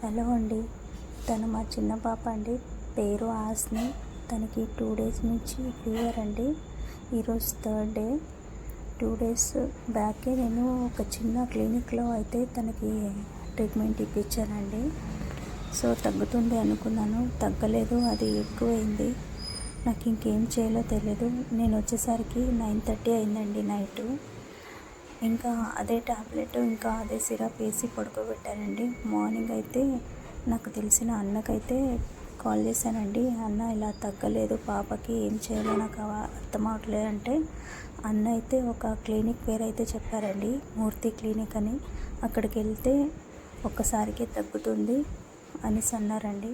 Hello అండి. తను మా చిన్న పాప అండి. పేరు ఆస్ని. తనకి 2 డేస్ నుంచి ఫీవర్ అండి. ఈరోజు 3rd డే. 2 డేస్ బ్యాకే నేను ఒక చిన్న క్లినిక్లో అయితే తనకి ట్రీట్మెంట్ ఇప్పించానండి. సో తగ్గుతుంది అనుకున్నాను, తగ్గలేదు, అది ఎక్కువైంది. నాకు ఇంకేం చేయాలో తెలియదు. నేను వచ్చేసరికి 9:30 అయిందండి నైటు. ఇంకా అదే ట్యాబ్లెట్, ఇంకా అదే సిరప్ వేసి పడుకోబెట్టానండి. మార్నింగ్ అయితే నాకు తెలిసిన అన్నకైతే కాల్ చేశానండి. అన్న ఇలా తగ్గలేదు పాపకి, ఏం చేయాలో నాకు అర్థం అవట్లేదు అంటే అన్న అయితే ఒక క్లినిక్ పేరు అయితే చెప్పారండి, మూర్తి క్లినిక్ అని. అక్కడికి వెళ్తే ఒక్కసారికే తగ్గుతుంది అనేసి అన్నారండి.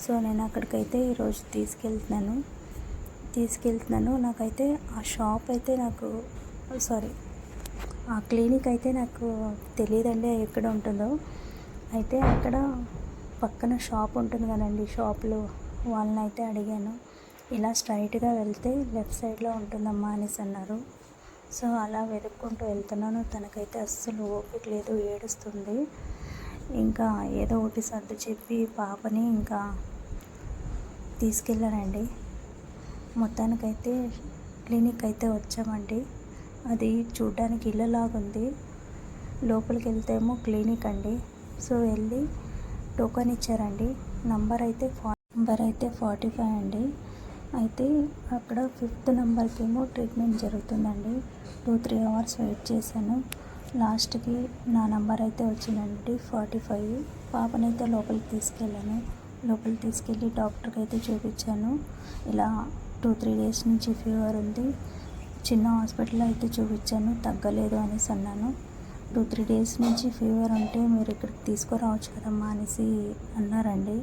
సో నేను అక్కడికైతే ఈరోజు తీసుకెళ్తున్నాను. నాకైతే ఆ షాప్ అయితే ఆ క్లినిక్ అయితే నాకు తెలియదండి ఎక్కడ ఉంటుందో. అయితే అక్కడ పక్కన షాప్ ఉంటుంది కదండి, షాప్లో వాళ్ళని అయితే అడిగాను. ఇలా స్ట్రైట్గా వెళ్తే లెఫ్ట్ సైడ్లో ఉంటుందమ్మా అనేసి అన్నారు. సో అలా వెతుక్కుంటూ వెళ్తున్నాను. తనకైతే అస్సలు ఓపిక లేదు, ఏడుస్తుంది. ఇంకా ఏదో ఒకటి సర్దు చెప్పి పాపని ఇంకా తీసుకెళ్ళానండి. మొత్తానికైతే క్లినిక్ అయితే వచ్చామండి. అది చూడ్డానికి ఇళ్ళలాగుంది, లోపలికి వెళ్తేమో క్లినిక్ అండి. సో వెళ్ళి టోకన్ ఇచ్చారండి. నంబర్ అయితే 45 అండి. అయితే అక్కడ 5th నెంబర్కి ఏమో ట్రీట్మెంట్ జరుగుతుందండి. 2-3 అవర్స్ వెయిట్ చేశాను. లాస్ట్కి నా నంబర్ అయితే వచ్చిందండి 45. పాపనైతే లోపలికి తీసుకెళ్ళి డాక్టర్కి అయితే చూపించాను. ఇలా 2-3 డేస్ నుంచి ఫీవర్ ఉంది, చిన్న హాస్పిటల్లో అయితే చూపించాను, తగ్గలేదు అనేసి అన్నాను. 2-3 డేస్ నుంచి ఫీవర్ ఉంటే మీరు ఇక్కడికి తీసుకురావచ్చు కదమ్మా అనేసి అన్నారండి.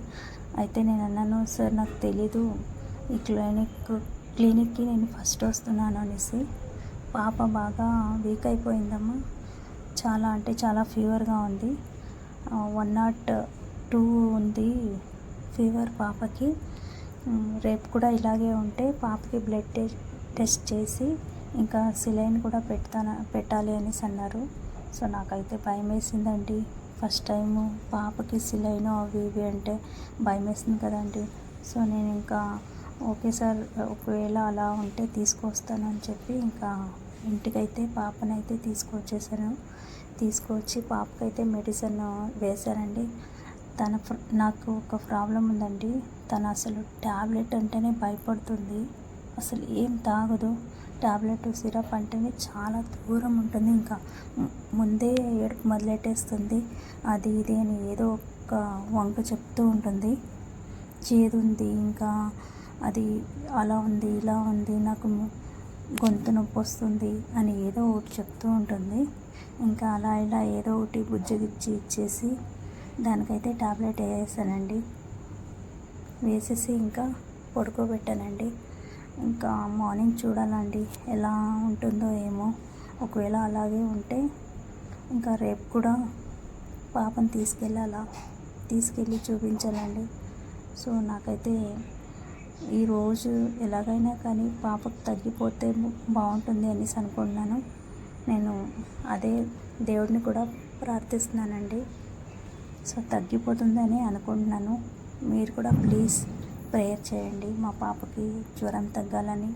అయితే నేను అన్నాను, సార్ నాకు తెలీదు, ఈ క్లినిక్కి నేను ఫస్ట్ వస్తున్నాను అనేసి. పాప బాగా వీక్ అయిపోయిందమ్మా, చాలా అంటే చాలా ఫీవర్గా ఉంది. 102 ఉంది ఫీవర్ పాపకి. రేపు కూడా ఇలాగే ఉంటే పాపకి బ్లడ్ టెస్ట్ చేసి ఇంకా సిలైన్ కూడా పెట్టాలి అనేసి అన్నారు. సో నాకైతే భయం వేసిందండి. ఫస్ట్ టైము పాపకి సిలైన్ అవి ఇవి అంటే భయం వేసింది కదండి. సో నేను ఇంకా ఓకే సార్, ఒకవేళ అలా ఉంటే తీసుకొస్తానని చెప్పి ఇంకా ఇంటికైతే పాపనైతే తీసుకొచ్చి పాపకైతే మెడిసిన్ వేశారండి. నాకు ఒక ప్రాబ్లం ఉందండి. తను అసలు ట్యాబ్లెట్ అంటేనే భయపడుతుంది, అసలు ఏం తాగదు. ట్యాబ్లెట్ సిరప్ అంటేనే చాలా దూరం ఉంటుంది. ఇంకా ముందే ఏడుపు మొదలెట్టేస్తుంది. అది ఇది అని ఏదో ఒక వంక చెప్తూ ఉంటుంది. చేదుంది, ఇంకా అది అలా ఉంది, ఇలా ఉంది, నాకు గొంతు నొప్పి వస్తుంది అని ఏదో ఒకటి చెప్తూ ఉంటుంది. ఇంకా అలా ఇలా ఏదో ఒకటి బుజ్జగిచ్చి ఇచ్చేసి దానికైతే ట్యాబ్లెట్ వేసేసి ఇంకా పడుకోబెట్టానండి. ఇంకా మార్నింగ్ చూడాలండి ఎలా ఉంటుందో ఏమో. ఒకవేళ అలాగే ఉంటే ఇంకా రేపు కూడా పాపని తీసుకెళ్ళి చూపించాలండి. సో నాకైతే ఈరోజు ఎలాగైనా కానీ పాపకు తగ్గిపోతే బాగుంటుంది అనేసి అనుకుంటున్నాను. నేను అదే దేవుడిని కూడా ప్రార్థిస్తున్నానండి. సో తగ్గిపోతుందని అనుకుంటున్నాను. మీరు కూడా ప్లీజ్ ప్రేయర్ చేయండి మా పాపకి జ్వరం తగ్గాలని.